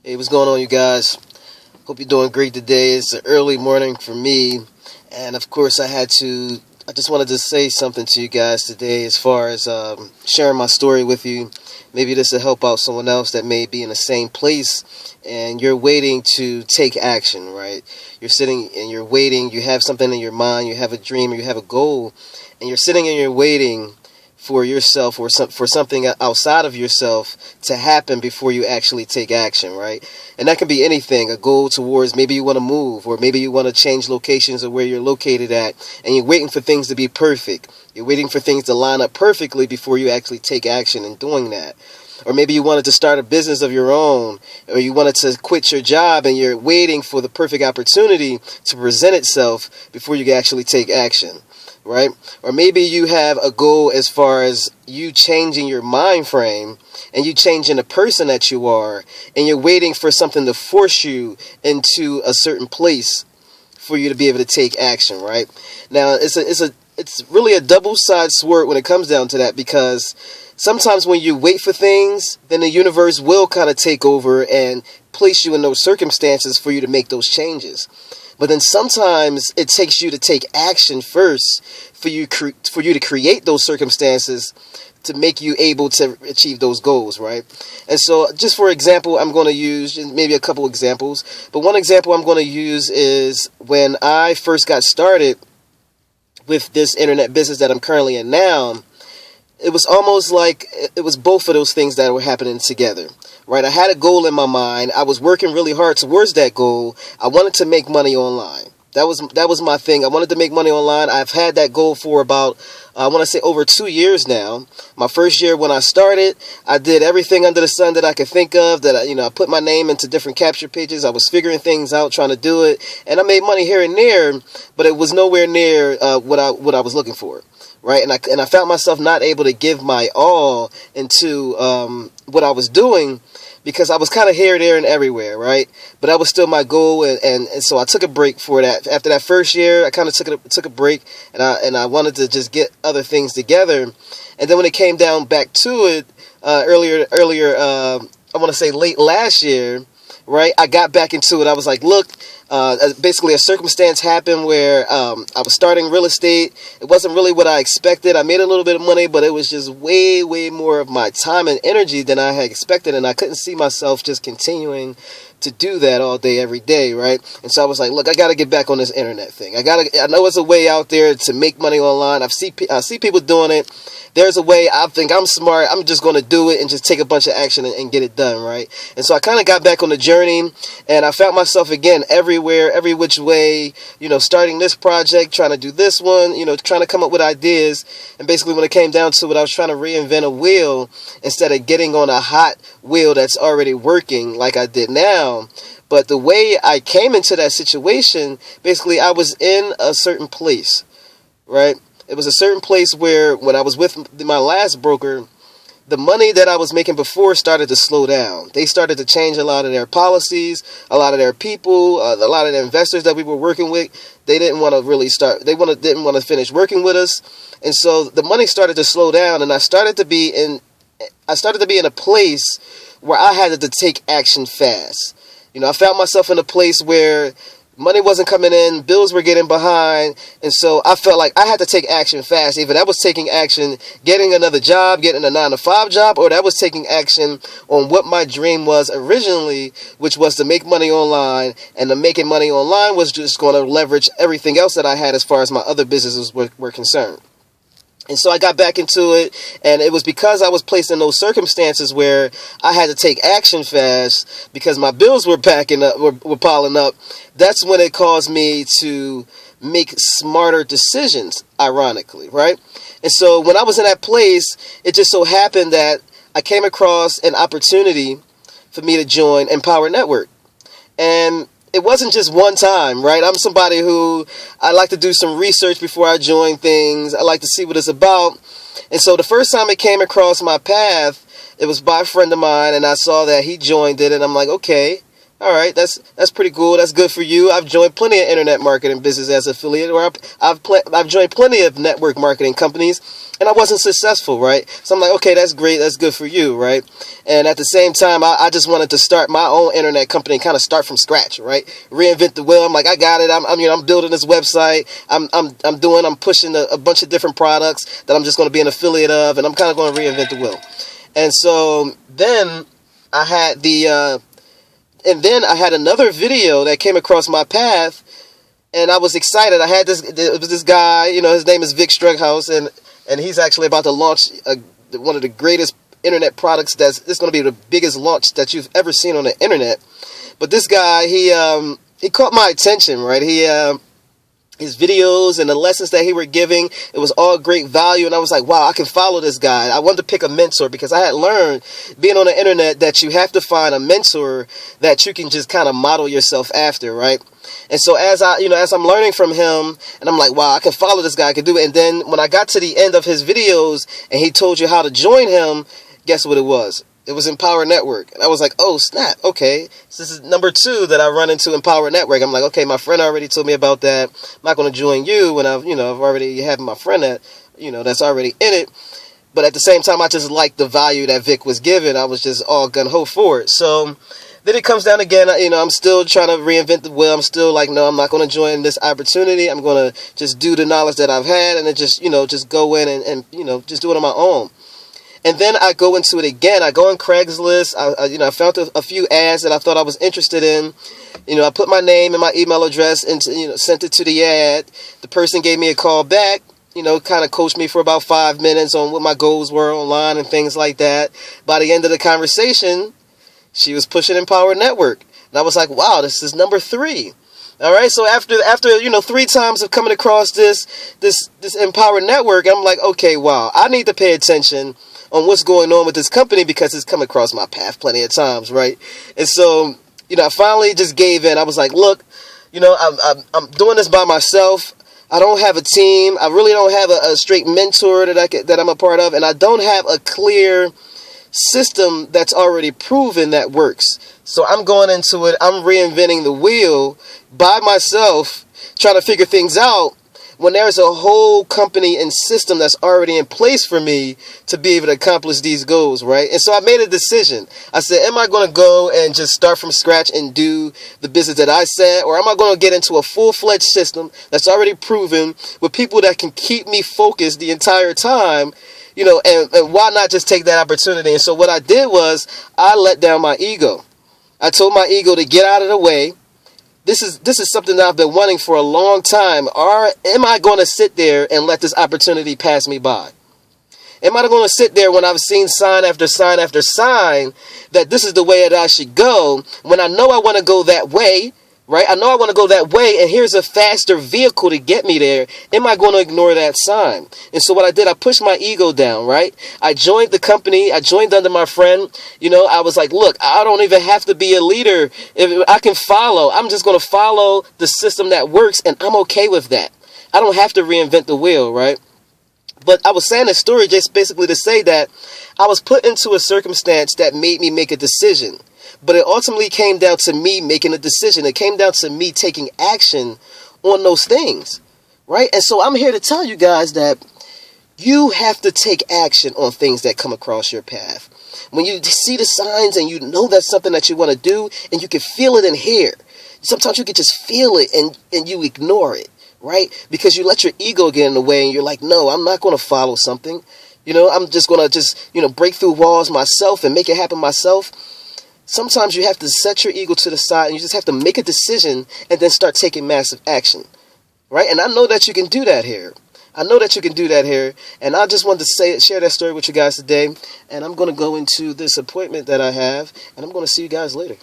Hey, what's going on, you guys? Hope you're doing great today. It's an early morning for me, and of course, I just wanted to say something to you guys today as far as sharing my story with you. Maybe this will help out someone else that may be in the same place, and you're waiting to take action, right? You're sitting and you're waiting, you have something in your mind, you have a dream, or you have a goal, and you're sitting and you're waiting for yourself or for something outside of yourself to happen before you actually take action, right? And that can be anything, a goal towards maybe you want to move, or maybe you want to change locations of where you're located at, and you're waiting for things to be perfect. You're waiting for things to line up perfectly before you actually take action in doing that. Or maybe you wanted to start a business of your own, or you wanted to quit your job and you're waiting for the perfect opportunity to present itself before you can actually take action. Right? Or maybe you have a goal as far as you changing your mind frame and you changing the person that you are, and you're waiting for something to force you into a certain place for you to be able to take action, right? Now, it's really a double-sided sword when it comes down to that, because sometimes when you wait for things, then the universe will kind of take over and place you in those circumstances for you to make those changes. But then sometimes it takes you to take action first for you to create those circumstances to make you able to achieve those goals, right? And so, just for example, I'm going to use maybe a couple examples. But one example I'm going to use is when I first got started with this internet business that I'm currently in now. It was almost like it was both of those things that were happening together, right? I had a goal in my mind. I was working really hard towards that goal. I wanted to make money online. That was my thing. I wanted to make money online. I've had that goal for about, I want to say, over 2 years now. My first year when I started, I did everything under the sun that I could think of. I put my name into different capture pages. I was figuring things out, trying to do it, and I made money here and there, but it was nowhere near what I was looking for. Right, and I found myself not able to give my all into what I was doing, because I was kind of here, there, and everywhere, right? But that was still my goal, and so I took a break for that. After that first year, I kind of took a break, and I wanted to just get other things together. And then when it came down back to it, earlier, I want to say late last year, right? I got back into it. I was like, look, basically a circumstance happened where I was starting real estate. It wasn't really what I expected. I made a little bit of money, but it was just way, way more of my time and energy than I had expected, and I couldn't see myself just continuing to do that all day, every day, right? And so I was like, look, I got to get back on this internet thing. I know it's a way out there to make money online. I see people doing it. There's a way. I think I'm smart. I'm just going to do it and just take a bunch of action and get it done, right? And so I kind of got back on the journey, and I found myself again everywhere, every which way, starting this project, trying to do this one, trying to come up with ideas. And basically when it came down to it, I was trying to reinvent a wheel instead of getting on a hot wheel that's already working like I did now. But the way I came into that situation, basically I was in a certain place, right? It was a certain place where when I was with my last broker, the money that I was making before started to slow down. They started to change a lot of their policies, a lot of their people, a lot of the investors that we were working with. They didn't want to really start. Didn't want to finish working with us, and so the money started to slow down. And I started to be in a place where I had to take action fast. I found myself in a place where money wasn't coming in, bills were getting behind, and so I felt like I had to take action fast. Either that was taking action, getting another job, getting a 9-to-5 job, or that was taking action on what my dream was originally, which was to make money online, and the making money online was just going to leverage everything else that I had as far as my other businesses were concerned. And so I got back into it, and it was because I was placed in those circumstances where I had to take action fast because my bills were piling up. That's when it caused me to make smarter decisions, ironically, right? And so when I was in that place, it just so happened that I came across an opportunity for me to join Empower Network. And it wasn't just one time, right? I'm somebody who I like to do some research before I join things. I like to see what it's about. And so the first time it came across my path, it was by a friend of mine, and I saw that he joined it, and I'm like, okay, All right, that's pretty cool. That's good for you. I've joined plenty of internet marketing business as affiliate, or I've joined plenty of network marketing companies, and I wasn't successful, right? So I'm like, okay, that's great. That's good for you, right? And at the same time, I just wanted to start my own internet company and kind of start from scratch, right? Reinvent the wheel. I'm like, I got it. I'm building this website. I'm pushing a bunch of different products that I'm just going to be an affiliate of, and I'm kind of going to reinvent the wheel. And so then I had I had another video that came across my path, and I was excited. It was this guy, his name is Vic Strughouse, and he's actually about to launch one of the greatest internet products it's going to be the biggest launch that you've ever seen on the internet. But this guy, he caught my attention, right? His videos and the lessons that he were giving, it was all great value, and I was like, wow, I can follow this guy. I wanted to pick a mentor because I had learned, being on the internet, that you have to find a mentor that you can just kind of model yourself after, right? And so as I'm learning from him, and I'm like, wow, I can follow this guy, I can do it. And then when I got to the end of his videos and he told you how to join him, guess what it was? It was Empower Network. And I was like, oh, snap. Okay. So this is number 2 that I run into Empower Network. I'm like, okay, my friend already told me about that. I'm not going to join you when I've already have my friend that's already in it. But at the same time, I just liked the value that Vic was giving. I was just all gung-ho for it. So then it comes down again, I'm still trying to reinvent the wheel. I'm still like, no, I'm not going to join this opportunity. I'm going to just do the knowledge that I've had and then just go in and just do it on my own. And then I go into it again. I go on Craigslist. I found a few ads that I thought I was interested in. I put my name and my email address into, sent it to the ad. The person gave me a call back, kind of coached me for about 5 minutes on what my goals were online and things like that. By the end of the conversation, she was pushing Empower Network. And I was like, wow, this is number 3. All right. So after 3 times of coming across this Empower Network, I'm like, okay, wow, I need to pay attention on what's going on with this company because it's come across my path plenty of times, right? And so, I finally just gave in. I was like, look, I'm doing this by myself. I don't have a team. I really don't have a straight mentor that I'm a part of, and I don't have a clear system that's already proven that works. So I'm going into it. I'm reinventing the wheel by myself, trying to figure things out, when there's a whole company and system that's already in place for me to be able to accomplish these goals, right? And so I made a decision. I said, am I going to go and just start from scratch and do the business that I said, or am I going to get into a full-fledged system that's already proven with people that can keep me focused the entire time, and why not just take that opportunity? And so what I did was I let down my ego. I told my ego to get out of the way. This is something that I've been wanting for a long time. Or am I going to sit there and let this opportunity pass me by? Am I going to sit there when I've seen sign after sign after sign that this is the way that I should go, when I know I want to go that way, right? I know I want to go that way, and here's a faster vehicle to get me there. Am I going to ignore that sign? And so what I did, I pushed my ego down, right? I joined the company. I joined under my friend. I was like, look, I don't even have to be a leader. If I can follow, I'm just going to follow the system that works, and I'm okay with that. I don't have to reinvent the wheel, right? But I was saying this story just basically to say that I was put into a circumstance that made me make a decision. But it ultimately came down to me making a decision. It came down to me taking action on those things, right? And so I'm here to tell you guys that you have to take action on things that come across your path. When you see the signs and you know that's something that you want to do and you can feel it in here. Sometimes you can just feel it and you ignore it, right? Because you let your ego get in the way and you're like, no, I'm not going to follow something. I'm just going to break through walls myself and make it happen myself. Sometimes you have to set your ego to the side and you just have to make a decision and then start taking massive action, right? And I know that you can do that here. And I just wanted to share that story with you guys today. And I'm going to go into this appointment that I have, and I'm going to see you guys later.